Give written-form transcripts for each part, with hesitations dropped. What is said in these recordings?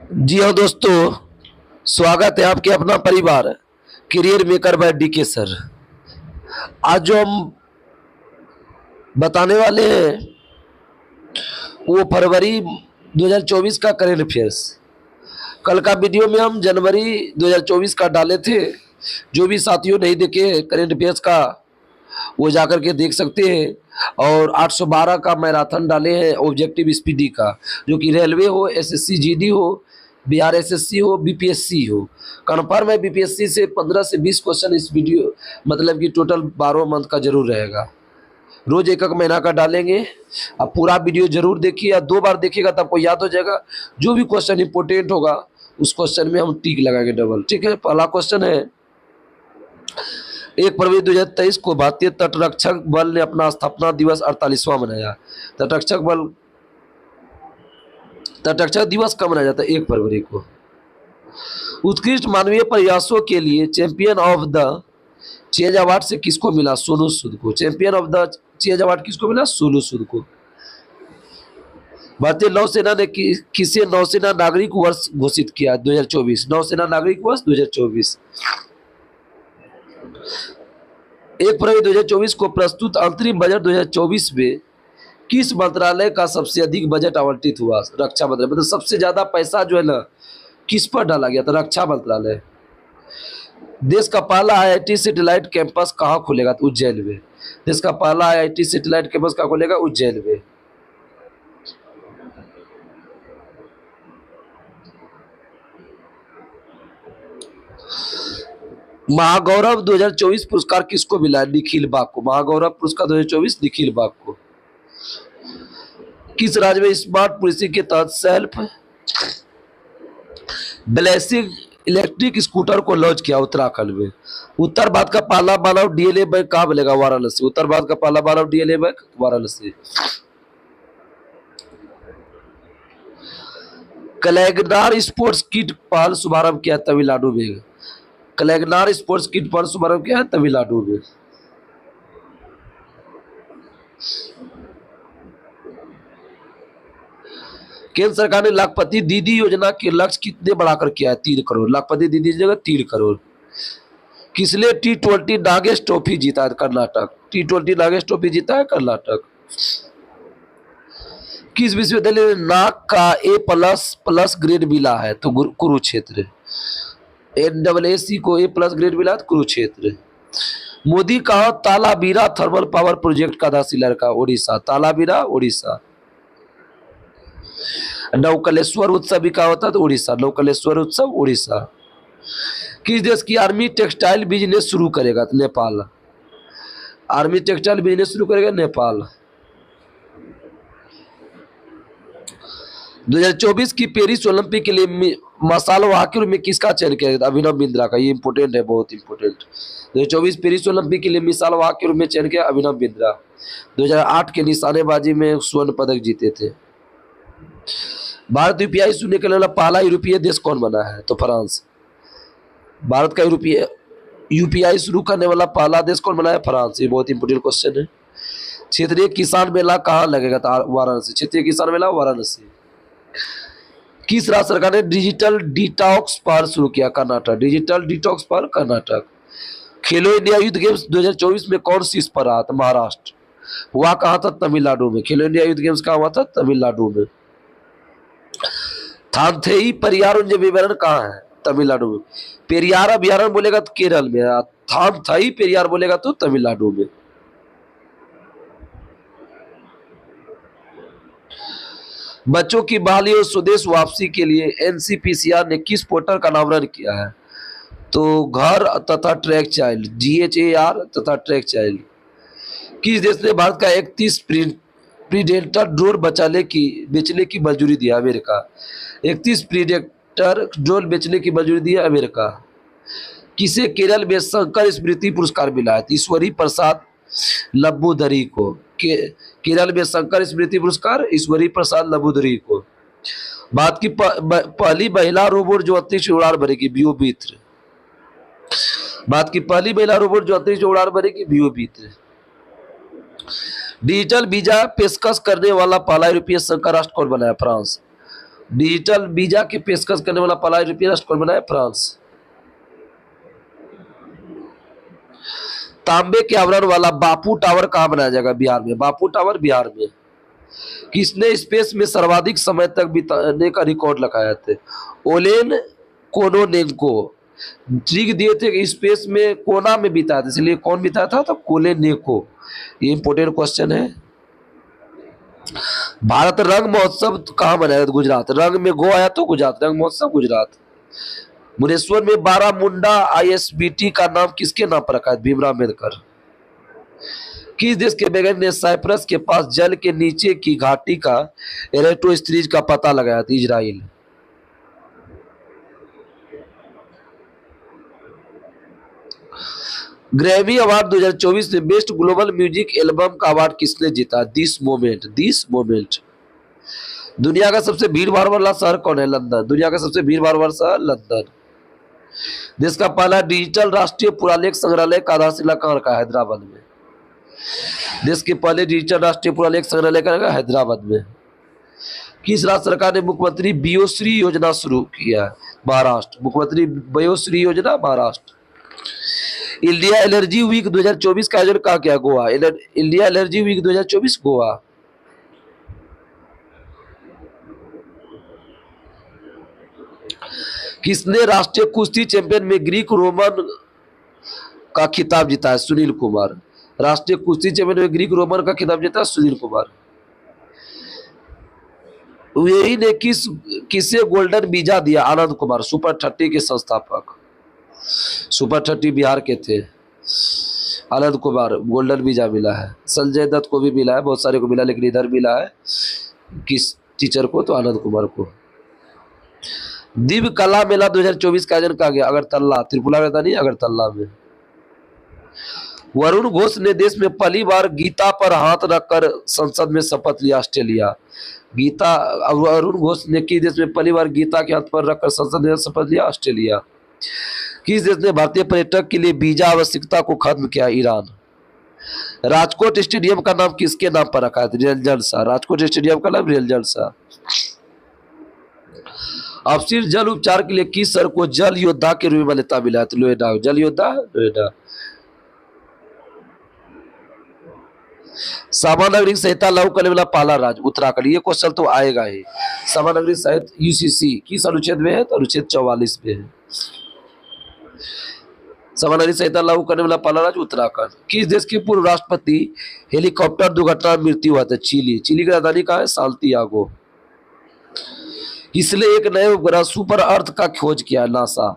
जी हाँ दोस्तों, स्वागत है आपके अपना परिवार career maker by DK sir. आज जो हम बताने वाले हैं वो फरवरी 2024 का करेंट अफेयर्स। कल का वीडियो में हम जनवरी 2024 का डाले थे। जो भी साथियों नहीं देखे करेंट अफेयर्स का वो जाकर के देख सकते हैं। और 812 का मैराथन डाले हैं ऑब्जेक्टिव स्पीडी का, जो कि रेलवे हो, एसएससी जीडी हो, बिहार एसएससी हो, बीपीएससी हो। कन्फर्म है बीपीएससी से 15 से 20 क्वेश्चन इस वीडियो मतलब कि टोटल 12 मंथ का जरूर रहेगा। रोज एक एक महीना का डालेंगे। अब पूरा वीडियो जरूर देखिए, या 2 बार देखिएगा तब आपको याद हो जाएगा। जो भी क्वेश्चन इंपोर्टेंट होगा उस क्वेश्चन में हम टिक लगाएंगे डबल। ठीक है, पहला क्वेश्चन है 1 फरवरी 2023 को भारतीय तटरक्षक बल ने अपना स्थापना दिवस 48वां मनाया। तटरक्षक दिवस कब मनाया जाता है? 1 फरवरी को। उत्कृष्ट मानवीय प्रयासों के लिए champion of the change award से किसको मिला? सोनू सूद को। Champion of the change award किसको मिला? सोनू सूद को। भारतीय नौसेना ने किसे नौसेना नागरिक वर्ष घोषित किया? 2024 नौसेना नागरिक वर्ष 2024। 1 फरवरी 2024 को प्रस्तुत अंतरिम बजट 2024 में किस मंत्रालय का सबसे अधिक बजट आवंटित हुआ? रक्षा मंत्रालय। मतलब सबसे ज्यादा पैसा जो है ना किस पर डाला गया था? रक्षा मंत्रालय। देश का पहला आईआईटी सैटेलाइट कैंपस कहाँ खुलेगा? तो उज्जैन में। देश का पहला आईआईटी सैटेलाइट कैंपस कहाँ खुलेगा? उज्जैन में। महागौरव 2024 पुरस्कार किसको मिला? निखिल बाग को। महागौरव पुरस्कार 2024 निखिल बाग को। किस राज्य में स्मार्ट पुलिसिंग के तहत सेल्फ ब्लेसिंग इलेक्ट्रिक स्कूटर को लॉन्च किया? उत्तराखंड में। उत्तर भारत का पहला मानव डीएलए बैंक कहाँ मिलेगा? वाराणसी। उत्तर भारत का पहला मानव DNA bank Varanasi. Kalaignar sports kit पहल शुभारंभ किया तमिलनाडु में। कलैगनार स्पोर्ट्स किट पहल शुभारंभ किया है तमिलनाडु में। केंद्र सरकार ने लाखपति दीदी योजना के लक्ष्य कितने बढ़ाकर किया है? 3 करोड़। लाखपति दीदी जगह 3 करोड़। किसने T20 नागेश ट्रॉफी जीता है? कर्नाटक। T20 नागेश ट्रॉफी जीता है कर्नाटक। किस विश्वविद्यालय ने नाक का A++ ग्रेड मिला है? तो कुरुक्षेत्र। NAAC को A+ ग्रेड मिला है कुरुक्षेत्र। मोदी कहा तालाबीरा थर्मल पावर प्रोजेक्ट का आधारशिला का? उड़ीसा। तालाबीरा उड़ीसा। नवकलेश्वर उत्सव भी कहा होता है? तो उड़ीसा। नवकलेश्वर उत्सव उड़ीसा। किस देश की आर्मी टेक्सटाइल बिजनेस शुरू करेगा? तो नेपाल। आर्मी टेक्सटाइल बिजनेस शुरू करेगा नेपाल। 2024 की पेरिस ओलंपिक के लिए मसाल वाहक में किसका चयन किया गया? अभिनव बिंद्रा का। ये इंपोर्टेंट है, बहुत इंपोर्टेंट। 2024 पेरिस ओलंपिक के लिए मिसाल वाहक के रूप में चयन किया अभिनव बिंद्रा। 2008 के निशानेबाजी में स्वर्ण पदक जीते थे। भारत यूपीआई शुरू करने वाला पहला यूरोपीय देश कौन बना है? तो फ्रांस। भारत का यूपीआई शुरू करने वाला पहला देश कौन बना है? फ्रांस। ये बहुत इंपोर्टेंट क्वेश्चन है। क्षेत्रीय किसान मेला कहाँ लगेगा? वाराणसी। क्षेत्रीय किसान मेला वाराणसी। किस राज्य सरकार ने डिजिटल डिटॉक्स पहल शुरू किया? कर्नाटक। डिजिटल डिटॉक्स पहल कर्नाटक। खेलो इंडिया यूथ गेम्स 2024 में कौन शीर्ष पर रहा था? महाराष्ट्र। हुआ कहा था? तमिलनाडु में। खेलो इंडिया यूथ गेम्स कहाँ हुआ था? तमिलनाडु में। थानथई पेरियार अभयारण्य कहाँ है? तमिलनाडु में। पेरियार अभयारण्य बोलेगा तो केरल में। थानथई पेरियार बोलेगा तो तमिलनाडु में। बच्चों की बहाली और स्वदेश वापसी के लिए एनसीपीसीआर ने किस पोर्टल का नामकरण किया है? तो घर तथा ट्रैक चाइल्ड। GHAR तथा ट्रैक चाइल्ड। किस देश ने भारत का 31 प्रीडेटर ड्रोन बेचने की मंजूरी दिया? अमेरिका। 31 प्रीडेटर ड्रोन बेचने की मंजूरी दी है अमेरिका। किसे केरल में शंकर स्मृति पुरस्कार मिला है? ईश्वरी प्रसाद लंबोदरी को। केरल में शंकर स्मृति पुरस्कार ईश्वरी प्रसाद लंबोदरी को। भारत की पहली महिला रोबोट जो अंतरिक्ष में उड़ान भरेगी? बियो मित्र। भारत की पहली महिला रोबोट जो अंतरिक्ष में उड़ान भरेगी? बियो मित्र। डिजिटल वीजा पेशकश करने वाला पहला यूरोपीय संघ का राष्ट्र कौन बना है? फ्रांस। डिजिटल वीजा की पेशकश करने वाला पहला यूरोपीय राष्ट्र कौन बना है? फ्रांस। तांबे के आवरण वाला बापू टावर कहाँ बनाया जाएगा? बिहार में। बापू टावर बिहार में। किसने स्पेस में सर्वाधिक समय तक बिताने का रिकॉर्ड लगाया थे? ओलेन कोनोनेंको। ट्रिक दिए थे कि स्पेस में कोना में बिताया था, इसलिए कौन बिताया था? तो कोलेनेको। ये इंपोर्टेंट क्वेश्चन है। भारत रंग महोत्सव कहाँ मनाया? गुजरात। रंग में गो आया तो गुजरात, रंग महोत्सव गुजरात। भुवनेश्वर में बारामुंडा आईएसबीटी का नाम किसके नाम पर रखा है? भीमराव अम्बेडकर। किस देश के वैज्ञानिक ने साइप्रस के पास जल के नीचे की घाटी का एरेटोस्ट्रीज का पता लगाया था? इजराइल। ग्रैमी अवार्ड 2024 में बेस्ट ग्लोबल म्यूजिक एल्बम का अवार्ड किसने जीता? This moment. This moment. दुनिया का सबसे भीड़ भाड़ वाला शहर कौन है? लंदन। दुनिया का सबसे भीड़ भाड़ वाला शहर लंदन। देश का पहला डिजिटल राष्ट्रीय पुरालेख संग्रहालय का आधारशिला कहाँ रखा है? हैदराबाद में। देश के पहले डिजिटल राष्ट्रीय पुरालेख संग्रहालय का रखा है? हैदराबाद में। किस राज्य सरकार ने मुख्यमंत्री वयोश्री योजना शुरू किया? महाराष्ट्र। मुख्यमंत्री Vayoshri Yojana Maharashtra. India allergy week 2024 का आयोजन कहाँ किया? Goa. India allergy week 2024 Goa. किसने राष्ट्रीय कुश्ती चैंपियन में ग्रीक रोमन का खिताब जीता है? सुनील कुमार। राष्ट्रीय कुश्ती चैंपियन में ग्रीक रोमन का खिताब जीता है? सुनील कुमार। यही ने किसे गोल्डन वीजा दिया? आनंद कुमार, सुपर 30 के संस्थापक। सुपर 30 बिहार के थे। आनंद कुमार गोल्डन वीजा मिला है। संजय दत्त को भी मिला है, बहुत सारे को मिला, लेकिन इधर मिला है किस टीचर को? तो आनंद कुमार को। दिव्य कला मेला 2024 का आयोजन कहा गया? अगरतला। त्रिपुरा में था नहीं, अगरतला में। वरुण घोष ने देश में पहली बार गीता पर हाथ रखकर संसद में शपथ लिया? ऑस्ट्रेलिया। गीता वरुण घोष ने किस देश में पहली बार गीता के हाथ पर रखकर संसद में शपथ लिया? ऑस्ट्रेलिया। किस देश ने भारतीय पर्यटक के लिए वीजा आवश्यकता को खत्म किया? ईरान। राजकोट स्टेडियम का नाम किसके नाम पर रखा है? निरंजन शाह। राजकोट स्टेडियम का नाम निरंजन शाह। अपशिष्ट जल उपचार के लिए किस शहर को जल योद्धा के रूप में मान्यता मिला है? तो नोएडा। जल योद्धा नोएडा। सभा नागरिक संहिता लागू करने वाला पहला राज्य? उत्तराखंड। ये क्वेश्चन तो आएगा ही। सभा नागरिक संहिता यूसीसी किस अनुच्छेद में है? तो अनुच्छेद 44 में है। सभा नागरिक संहिता लागू करने वाला पहला राज्य उत्तराखंड। किस देश के पूर्व राष्ट्रपति हेलीकॉप्टर दुर्घटना में मृत्यु हुआ था? चिली। चिली की राजधानी कहाँ है? साल्तियागो। इसलिए एक नए उपग्रह सुपर अर्थ का खोज किया? नासा।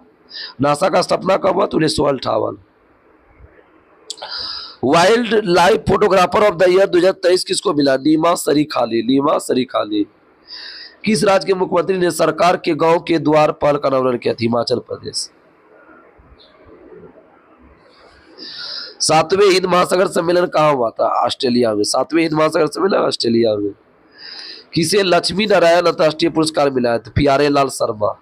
नासा का स्थापना कब हुआ? 1958। Wild life photographer of the year 2023 किसको मिला? नीमा शरीफ अली। नीमा शरीफ अली। किस राज्य के मुख्यमंत्री ने सरकार के गांव के द्वार पहल का अनावरण किया? हिमाचल प्रदेश। 7वें हिंद महासागर सम्मेलन कहाँ हुआ था? ऑस्ट्रेलिया में। 7वें हिंद महासागर सम्मेलन ऑस्ट्रेलिया में। किसे लक्ष्मी नारायण अंतर्राष्ट्रीय पुरस्कार मिला है? तो प्यारे लाल शर्मा।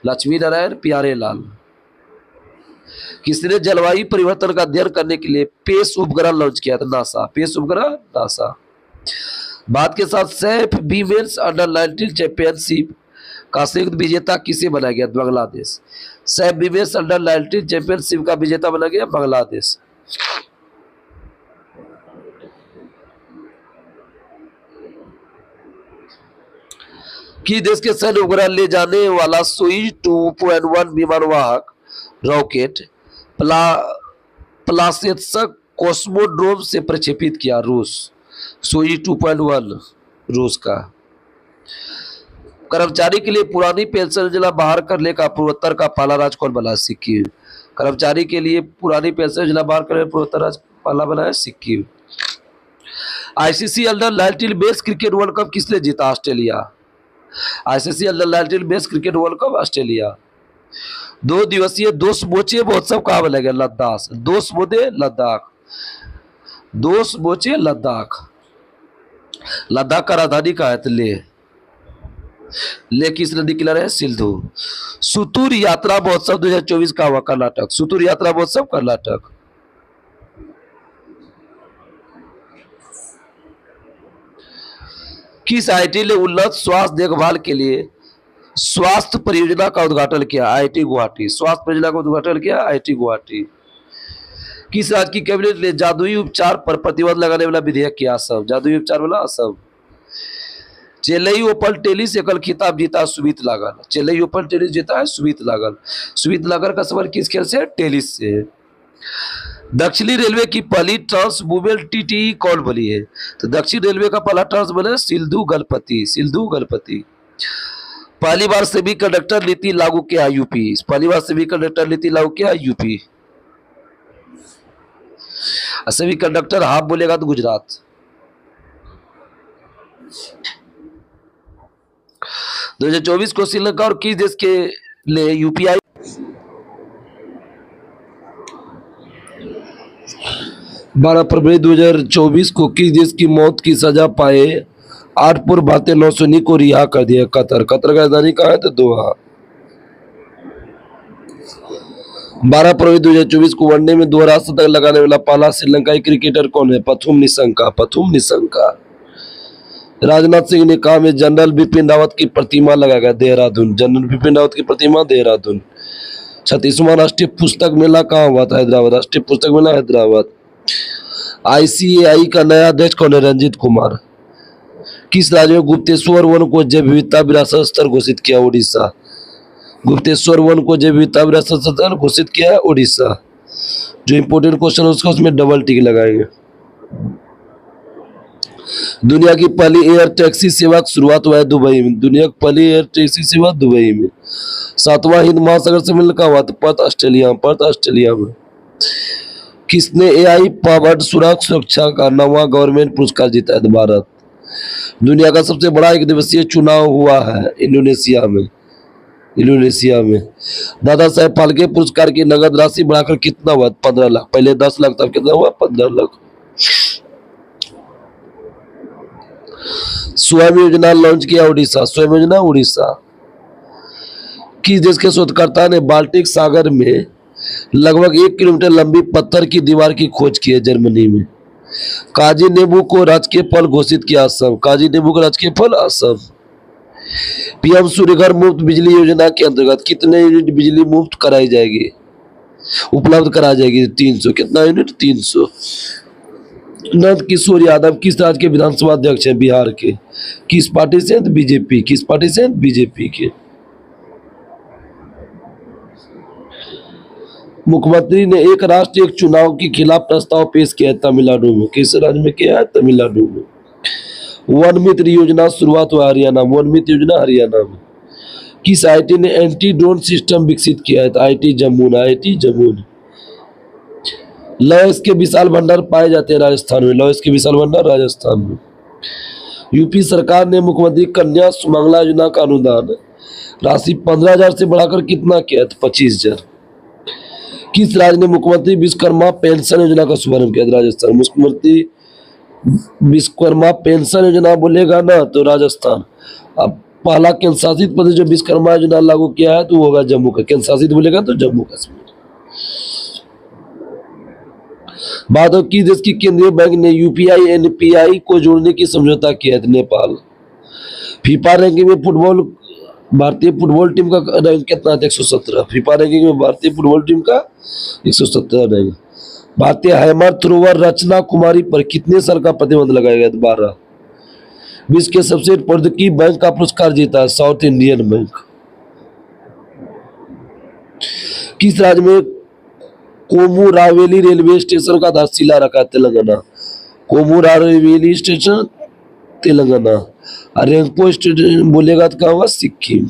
लक्ष्मी नारायण प्यारे लाल। किसने जलवायु परिवर्तन का अध्ययन करने के लिए पेस उपग्रह लॉन्च किया था? नासा। पेस उपग्रह नासा। भारत के साथ सैफ वीमेंस अंडर 19 चैंपियनशिप का संयुक्त विजेता किसे बनाया गया? Bangladesh. Saif women's under 19 championship का विजेता बना गया बांग्लादेश। किस देश के सैन्य उपग्रह ले जाने वाला सुई 2.1 विमानवाहक रॉकेट प्लासेत्स्क कॉस्मोड्रोम से प्रक्षेपित किया? रूस। सुई 2.1 रूस का। कर्मचारी के लिए पुरानी पेंशन योजना बाहर करने का पूर्वोत्तर का पहला राज्य कौन बना? सिक्किम। कर्मचारी के लिए पुरानी पेंशन योजना बाहर करने पूर्वोत्तर राज्य पहला बना है Sikkim. ICC under 19 best cricket world cup किसने जीता? Australia. ICC under 19 best cricket world cup Australia. 2 दिवसीय दोसमोचे महोत्सव कहाँ बना गया? लद्दाख। दोसमोचे लद्दाख। दोसमोचे लद्दाख। लद्दाख का राजधानी कहाँ है? तो ले किस नदी किनारे है? सिंधु। सुतूर यात्रा महोत्सव 2024 का हुआ? कर्नाटक। सुतूर यात्रा महोत्सव कर्नाटक। किस आईआईटी ने उन्नत स्वास्थ्य देखभाल के लिए स्वास्थ्य परियोजना का उद्घाटन किया? आईआईटी गुवाहाटी। स्वास्थ्य परियोजना का उद्घाटन किया आईआईटी गुवाहाटी। किस राज्य की कैबिनेट ने जादुई उपचार पर प्रतिबंध लगाने वाला विधेयक किया? असम। जादुई उपचार वाला असम। चेन्नई ओपन टेनिस एकल खिताब जीता सुमित लागल। चेन्नई ओपन टेनिस जीता है सुमित लागल। सुमित लागल का सफर किस खेल से? टेनिस से। दक्षिणी रेलवे की पहली ट्रांस वुमेन टीटीई कौन बनी है? तो दक्षिण रेलवे का पहला ट्रांस बने सिंधु गणपति। सिंधु गणपति। पहली बार सेमी कंडक्टर नीति लागू किया यूपी। पहली बार सेमी कंडक्टर नीति लागू किया यूपी। सेमी कंडक्टर हाफ बोलेगा तो गुजरात। 2024 को श्रीलंका और किस देश के लिए यूपीआई 12 फरवरी 2024 को किस देश की मौत की सजा पाए 8 पूर्व भारतीय नौसैनिक को रिहा कर दिया? कतर। कतर का राजधानी कहाँ है? तो दोहा। 12 फरवरी 2024 को वनडे में दोहरा शतक लगाने वाला पहला श्रीलंकाई क्रिकेटर कौन है? पथुम निशंका। पथुम निशंका। राजनाथ सिंह ने कहा में जनरल बिपिन रावत की प्रतिमा लगाएगा देहरादून। जनरल बिपिन रावत की प्रतिमा देहरादून। 36वां राष्ट्रीय पुस्तक मेला कहाँ हुआ था? हैदराबाद। राष्ट्रीय पुस्तक मेला हैदराबाद। आईसीएआई का नया अध्यक्ष कौन है? रंजीत कुमार। किस राज्य में गुप्तेश्वर वन को जैव विविधता विरासत स्थल घोषित किया? उड़ीसा। गुप्तेश्वर वन को जैव विविधता विरासत स्थल घोषित किया है उड़ीसा। जो इंपोर्टेंट क्वेश्चन है उसका उसमें डबल टिक लगाएंगे। दुनिया की पहली एयर टैक्सी सेवा की शुरुआत हुआ है दुबई में। दुनिया की पहली एयर टैक्सी सेवा दुबई में। 7वां हिंद महासागर सम्मेलन कहाँ हुआ? Perth Australia. पर्थ ऑस्ट्रेलिया में। किसने एआई पावर्ड सुरक्षा का 9वां गवर्नमेंट पुरस्कार जीता है? भारत। दुनिया का सबसे बड़ा एक दिवसीय चुनाव हुआ है इंडोनेशिया में। इंडोनेशिया में। दादा साहेब फाल्के पुरस्कार की नगद राशि बढ़ाकर कितना हुआ? 15 लाख। पहले 10 लाख था, कितना हुआ? 15 लाख। स्वयं योजना लॉन्च किया उड़ीसा। स्वयं योजना उड़ीसा। किस देश के शोधकर्ता ने बाल्टिक सागर में लगभग 1 किलोमीटर लंबी पत्थर की दीवार की खोज की है? जर्मनी में। काजी नींबू को राजकीय फल घोषित किया? असम। काजी नींबू का राजकीय फल असम। पीएम सूर्यघर मुफ्त बिजली योजना के अंतर्गत कितने यूनिट बिजली मुफ्त कराई जाएगी? उपलब्ध कराई जाएगी? 300। कितना यूनिट? 300। नंद किशोर यादव किस राज्य के विधानसभा अध्यक्ष हैं? बिहार के। किस पार्टी से? बीजेपी। किस पार्टी से? बीजेपी के। मुख्यमंत्री ने एक राष्ट्र एक चुनाव के खिलाफ प्रस्ताव पेश किया है तमिलनाडु में। किस राज्य में किया है? तमिलनाडु में। वन मित्र योजना शुरुआत हुआ हरियाणा। वन मित्र योजना हरियाणा में। किस आईआईटी ने एंटी ड्रोन सिस्टम विकसित किया है? आईआईटी जम्मू। आईआईटी जम्मू। लौह के विशाल भंडार पाए जाते हैं राजस्थान में। लौह के विशाल भंडार राजस्थान में। यूपी सरकार ने मुख्यमंत्री कन्या सुमंगला योजना का अनुदान राशि 15,000 से बढ़ाकर कितना किया? 25,000। किस राज्य ने मुख्यमंत्री विश्वकर्मा पेंशन योजना का शुभारंभ किया? राजस्थान। मुख्यमंत्री विश्वकर्मा पेंशन योजना बोलेगा ना तो राजस्थान। अब पहला केंद्र शासित प्रदेश जो विश्वकर्मा योजना लागू किया है तो वो होगा जम्मू का। केंद्र शासित बोलेगा तो जम्मू कश्मीर। बात हो किस देश की केंद्रीय बैंक ने यूपीआई एनपीआई को जोड़ने की समझौता किया है? नेपाल। फीफा रैंकिंग में फुटबॉल भारतीय फुटबॉल टीम का रैंक कितना है? 117। फीफा रैंकिंग में भारतीय फुटबॉल टीम का 117 रैंक। भारतीय हैमर थ्रोवर रचना कुमारी पर कितने साल का प्रतिबंध लगाया गया? 12। विश्व के सबसे प्रौद्योगिकी बैंक का पुरस्कार जीता है साउथ इंडियन बैंक। किस राज्य में कोमुरावेली रेलवे स्टेशन का आधारशिला रखा? तेलंगाना। कोमुरावेली स्टेशन तेलंगाना। रेंको स्टेशन बोलेगा तो कहाँ होगा? Sikkim.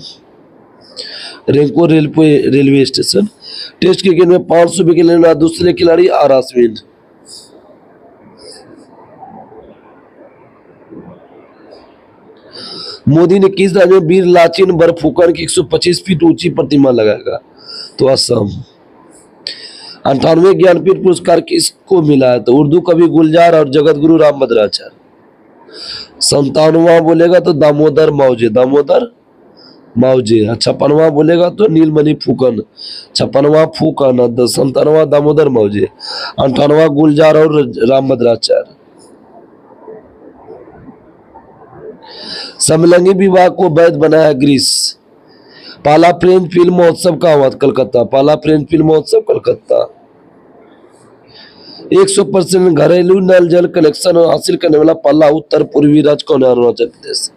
Rangpo railway station. Test cricket में 500 विकेट लेने वाला दूसरे खिलाड़ी आर अश्विन। मोदी ने किस राज्य में वीर लाचिन बरफुकन की 125 फीट ऊंची प्रतिमा लगाएगा? तो असम। 98वें ज्ञानपीठ पुरस्कार किसको मिला है? तो उर्दू कवि गुलजार और जगत गुरु रामभद्राचार्य। 57वां बोलेगा तो दामोदर मावजे। दामोदर मावजे। 56वां बोलेगा तो नीलमणि फुकन। 56वां फुकन। 57वां दामोदर मावजे। 58वां गुलजार और रामभद्राचार्य। समलैंगिक विवाह को वैध बनाया ग्रीस। पहला प्रेम फिल्म महोत्सव कहाँ हुआ? कलकत्ता। पहला प्रेम फिल्म महोत्सव कलकत्ता। 100% घरेलू नल जल कनेक्शन हासिल करने वाला पहला उत्तर पूर्वी राज्य कौन है? अरुणाचल प्रदेश।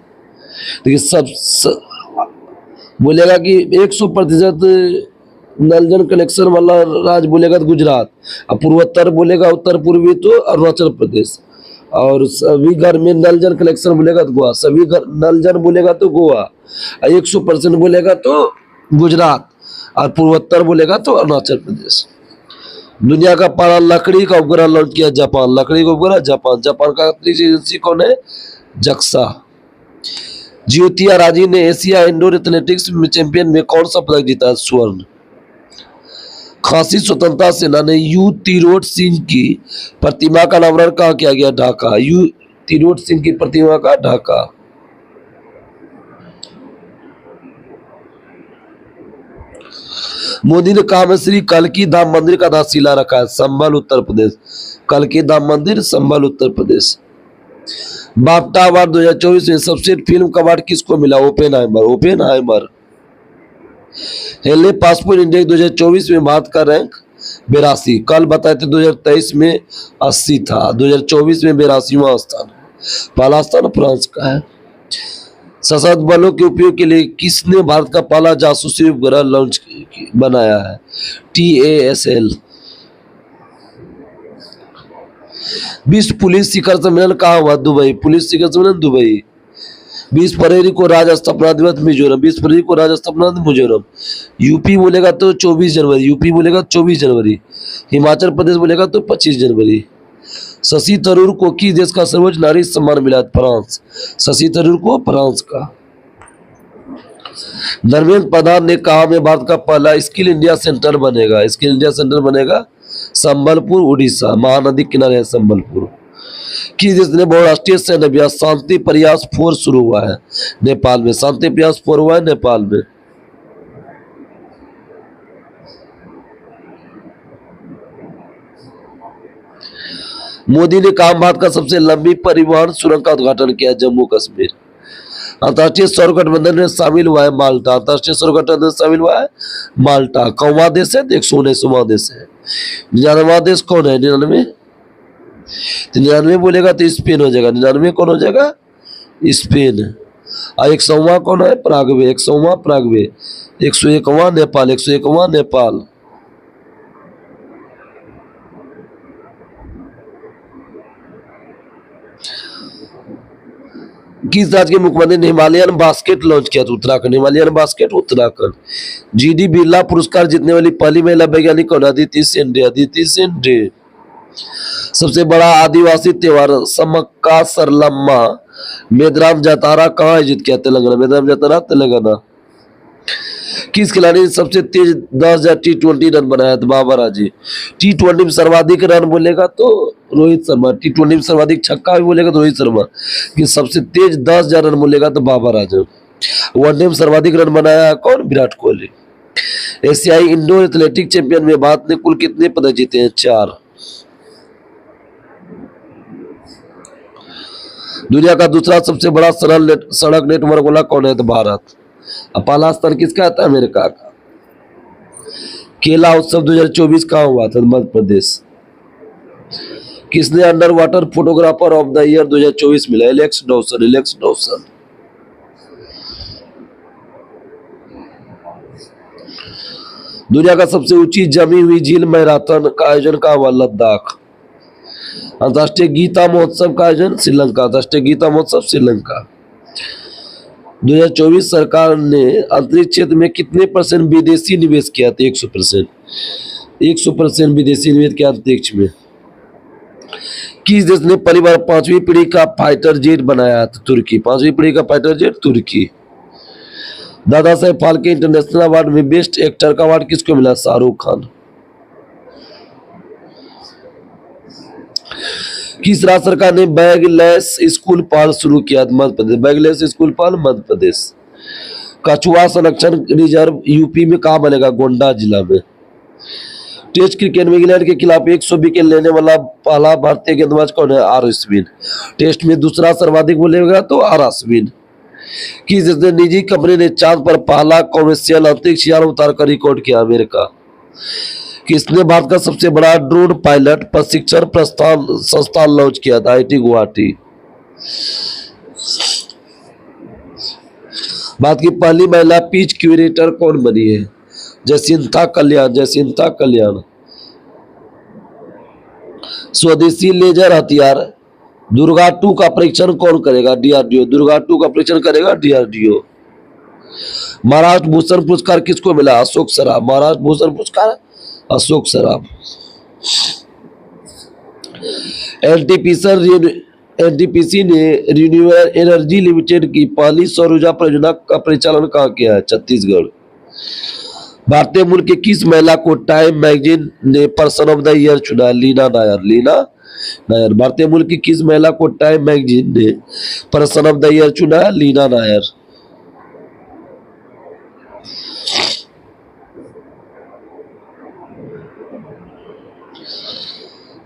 देखिए बोलेगा कि 100% नल जल कनेक्शन वाला राज्य बोलेगा तो गुजरात, और पूर्वोत्तर बोलेगा उत्तर पूर्वी तो अरुणाचल प्रदेश, और सभी घर में नल जल कनेक्शन बोलेगा तो गोवा, सभी घर नल जल बोलेगा तो गोवा, 100% बोलेगा तो गुजरात, और पूर्वोत्तर बोलेगा तो अरुणाचल प्रदेश। दुनिया का पहला लकड़ी का उपग्रह लॉन्च किया जापान। लकड़ी का उपग्रह जापान। जापान का अंतरिक्ष एजेंसी कौन है? जक्सा। ज्योतिया राजी ने एशिया इंडोर एथलेटिक्स चैंपियन में कौन सा पदक जीता? स्वर्ण। खासी स्वतंत्रता सेना ने यू तिरोट सिंह की प्रतिमा का अनावरण कहाँ किया गया? ढाका। यू तिरोट सिंह की प्रतिमा का ढाका। मोदी ने कहा में श्री कल्की धाम मंदिर का आधारशिला रखा है? संभल उत्तर प्रदेश। कल्की धाम मंदिर संभल उत्तर प्रदेश। बाफ्टा अवार्ड 2024 में सबसे फिल्म का अवार्ड किसको मिला? ओपेनहाइमर। ओपेनहाइमर। हेले पासपोर्ट इंडेक्स 2024 में भारत का रैंक 82। कल बताए थे 2023 में 80 था, 2024 में 82वां स्थान। पहला स्थान फ्रांस का है। सशस्त्र बलों के उपयोग के लिए किसने भारत का पहला जासूसी उपग्रह लॉन्च बनाया है? TASL। विश्व पुलिस शिखर सम्मेलन कहाँ हुआ? दुबई। पुलिस शिखर सम्मेलन दुबई। 20 फरवरी को राज्य स्थापना दिवस मिजोरम। 20 फरवरी को राज्य स्थापना दिवस मिजोरम। यूपी बोलेगा तो 24 जनवरी। यूपी बोलेगा 24 जनवरी। हिमाचल प्रदेश बोलेगा तो 25 जनवरी। शशि थरूर को किस देश का सर्वोच्च नागरिक सम्मान मिला? फ्रांस। शशि थरूर को फ्रांस का। धर्मेंद्र प्रधान ने कहा में भारत का पहला स्किल इंडिया सेंटर बनेगा? स्किल इंडिया सेंटर बनेगा संबलपुर, उड़ीसा। महानदी किनारे है संबलपुर। किस देश ने बहुराष्ट्रीय सैन्य अभ्यास शांति प्रयास 4 शुरू हुआ है? नेपाल में। शांति प्रयास 4 हुआ है नेपाल में। मोदी ने कहा भारत का सबसे लंबी परिवहन सुरंग का उद्घाटन किया जम्मू कश्मीर। अंतर्राष्ट्रीय सौर गठबंधन में शामिल हुआ है माल्टा। अंतर्राष्ट्रीय सौर गठबंधन में शामिल हुआ है माल्टा। कौवा देश है? 119वां देश है। 99वां देश कौन है? 99। 99 बोलेगा तो स्पेन हो जाएगा। 99 कौन हो जाएगा? स्पेन। और 100वां कौन है? पराग्वे। 100वां पराग्वे। 101वां नेपाल। 101वां नेपाल। किस राज्य के मुख्यमंत्री ने हिमालयन बास्केट लॉन्च किया था? Uttarakhand. Himalayan basket Uttarakhand. GD Birla पुरस्कार जीतने वाली पहली महिला वैज्ञानिक कौन? अदिति सेंडे। अदिति सेंडे। सबसे बड़ा आदिवासी त्योहार समक्का सरलम्मा मेदराम जातारा कहाँ आयोजित किया? तेलंगाना। मेदराम जातारा तेलंगाना। किस खिलाड़ी ने सबसे तेज 10,000 T20 रन बनाया था? बाबर आजी। T20 में सर्वाधिक रन बोलेगा तो रोहित शर्मा। T20 में सर्वाधिक छक्का भी बोलेगा तो रोहित शर्मा। कि सबसे तेज 10,000 रन बोलेगा तो बाबर आजम। वनडे में सर्वाधिक रन बनाया कौन? विराट कोहली। एशियाई इंडोर एथलेटिक चैंपियन में भारत ने कुल कितने पदक जीते हैं? 4। दुनिया का दूसरा सबसे बड़ा सड़क नेटवर्क वाला कौन है? तो भारत। पहला स्थान किसका था? अमेरिका का। केला उत्सव 2024 कहाँ हुआ था? मध्य प्रदेश। किसने under water photographer of the year 2024 मिला? Alex Dawson. Alex Dawson. दुनिया का सबसे ऊंची जमी हुई झील मैराथन का आयोजन कहाँ हुआ? लद्दाख। अंतर्राष्ट्रीय गीता महोत्सव का आयोजन श्रीलंका। अंतर्राष्ट्रीय गीता महोत्सव श्रीलंका। 2024 सरकार ने अंतरिक्ष क्षेत्र में कितने % विदेशी निवेश किया था? 100%। 100% विदेशी निवेश किया अंतरिक्ष में। किस देश ने पहली बार 5वीं पीढ़ी का फाइटर जेट बनाया था? तुर्की। 5वीं पीढ़ी का फाइटर जेट तुर्की। दादा साहेब फाल्के इंटरनेशनल अवार्ड में बेस्ट एक्टर का अवार्ड किसको मिला? शाहरुख खान। किस राज्य सरकार ने बैगलेस स्कूल पहल शुरू किया? मध्य प्रदेश। बैगलेस स्कूल पहल मध्य प्रदेश। कछुआ संरक्षण रिजर्व यूपी में कहाँ बनेगा? गोंडा जिला में। टेस्ट क्रिकेट में इंग्लैंड के खिलाफ 100 विकेट लेने वाला पहला भारतीय गेंदबाज कौन है? आर अश्विन। टेस्ट में दूसरा सर्वाधिक बोलेगा तो आर अश्विन। कि जिसने निजी कंपनी ने चांद पर पहला कॉमर्शियल अंतरिक्ष यान उतार कर रिकॉर्ड किया? अमेरिका। किसने भारत का सबसे बड़ा ड्रोन पायलट प्रशिक्षण संस्थान लॉन्च किया था? IIT गुवाहाटी। भारत की पहली महिला पिच क्यूरेटर कौन बनी है? जयसिंथा कल्याण। जयसिंथा कल्याण। स्वदेशी लेजर हथियार दुर्गा 2 का परीक्षण कौन करेगा? DRDO। दुर्गा 2 का परीक्षण करेगा DRDO। महाराष्ट्र भूषण पुरस्कार किसको मिला? अशोक सराफ। महाराष्ट्र भूषण पुरस्कार अशोक सराफ। NTPC ने रिन्यूएबल एनर्जी लिमिटेड की पहली सौर ऊर्जा परियोजना का परिचालन कहाँ किया है? छत्तीसगढ़। भारतीय मूल की किस महिला को टाइम मैगजीन ने पर्सन ऑफ द ईयर चुना? लीना नायर। लीना नायर। भारतीय मूल की किस महिला को टाइम मैगजीन ने पर्सन ऑफ द ईयर चुना? लीना नायर।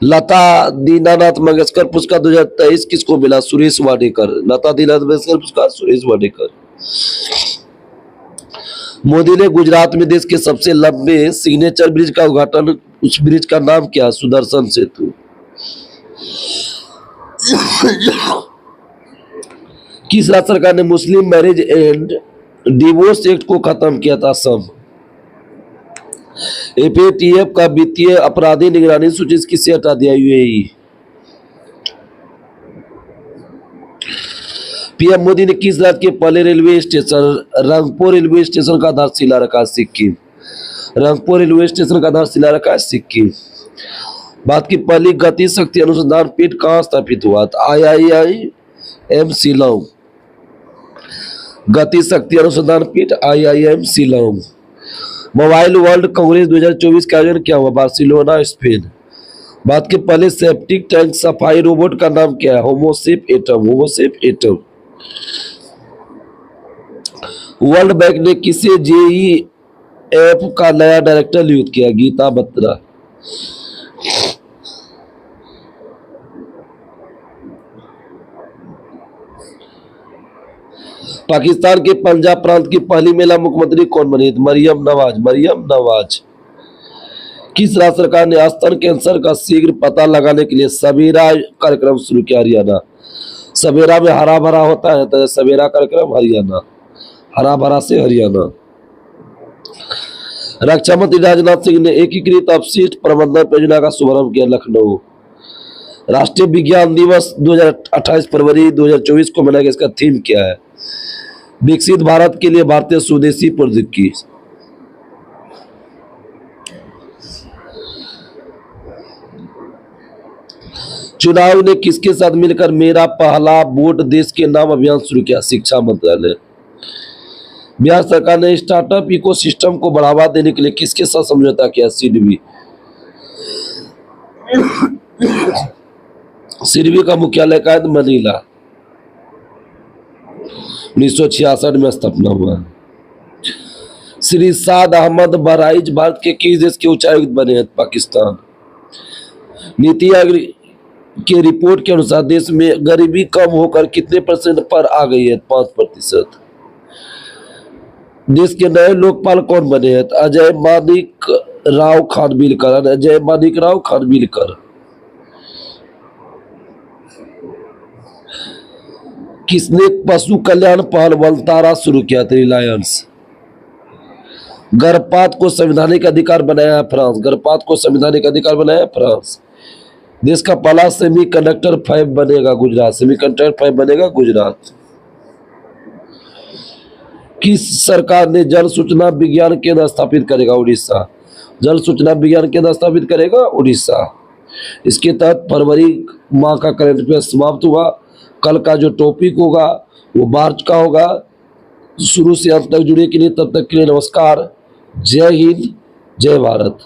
लता दीनानाथ मंगेशकर पुरस्कार 2023 किसको मिला? सुरेश वाडेकर। लता दीनानाथ मंगेशकर पुरस्कार सुरेश वाडेकर। मोदी ने गुजरात में देश के सबसे लंबे सिग्नेचर ब्रिज का उद्घाटन, उस ब्रिज का नाम क्या? सुदर्शन सेतु। किस राज्य सरकार ने मुस्लिम मैरिज एंड डिवोर्स एक्ट को खत्म किया था? असम। FATF का वित्तीय अपराधी निगरानी सूची किसे हटा दिया? UAE। PM मोदी ने किस राज्य के पहले railway station Rangpur railway station का आधारशिला रखा? सिक्किम। रंगपुर रेलवे स्टेशन का आधारशिला रखा? सिक्किम। भारत की पहली गति शक्ति अनुसंधान पीठ कहाँ स्थापित हुआ था? IIM शिलांग। गति शक्ति अनुसंधान पीठ IIM Shillong. Mobile world Congress 2024 का आयोजन क्या हुआ? Barcelona, Spain. भारत के पहले सेप्टिक टैंक सफाई रोबोट का नाम क्या है? होमोसेप एटम। होमोसेप एटम। वर्ल्ड बैंक ने किसे JEF का नया डायरेक्टर नियुक्त किया? गीता बत्रा। पाकिस्तान के पंजाब प्रांत की पहली महिला मुख्यमंत्री कौन बनी? मरियम नवाज। मरियम नवाज। किस राज्य सरकार ने स्तन कैंसर का शीघ्र पता लगाने के लिए सवेरा कार्यक्रम शुरू किया? हरियाणा। सवेरा में हरा भरा होता है तो सवेरा कार्यक्रम हरियाणा। हरा भरा से हरियाणा। रक्षा मंत्री राजनाथ सिंह ने एकीकृत अपशिष्ट प्रबंधन परियोजना का शुभारंभ किया? लखनऊ। राष्ट्रीय विज्ञान दिवस 28 फरवरी 2024 को मनाया गया। इसका थीम क्या है? विकसित भारत के लिए भारतीय स्वदेशी प्रौद्योगिकी। चुनाव ने किसके साथ मिलकर मेरा पहला वोट देश के नाम अभियान शुरू किया? शिक्षा मंत्रालय। बिहार सरकार ने स्टार्टअप इकोसिस्टम को बढ़ावा देने के लिए किसके साथ समझौता किया? सिडबी। सिडबी का मुख्यालय कहाँ है? मनीला। 1966 में स्थापना हुआ। श्री साद अहमद बहराइच भारत के किस देश के उच्चायुक्त बने हैं? पाकिस्तान। नीति आयोग के रिपोर्ट के अनुसार देश में गरीबी कम होकर कितने % पर आ गई है? 5%। देश के नए लोकपाल कौन बने हैं? अजय मानिक राव खानविलकर। अजय मानिक राव खानविलकर। किसने पशु कल्याण पहल वलतारा शुरू किया था? रिलायंस। गर्भपात को संवैधानिक अधिकार बनाया है? फ्रांस। गर्भपात को संवैधानिक अधिकार बनाया है? फ्रांस। देश का पहला सेमीकंडक्टर फैब बनेगा? गुजरात। सेमीकंडक्टर फैब बनेगा? गुजरात। किस सरकार ने जल सूचना विज्ञान केंद्र स्थापित करेगा? उड़ीसा। जल सूचना विज्ञान केंद्र स्थापित करेगा? उड़ीसा। इसके तहत फरवरी माह का करंट अफेयर समाप्त हुआ। कल का जो टॉपिक होगा वो मार्च का होगा। शुरू से अंत तक जुड़े के लिए तब तक के लिए नमस्कार। जय हिंद, जय भारत।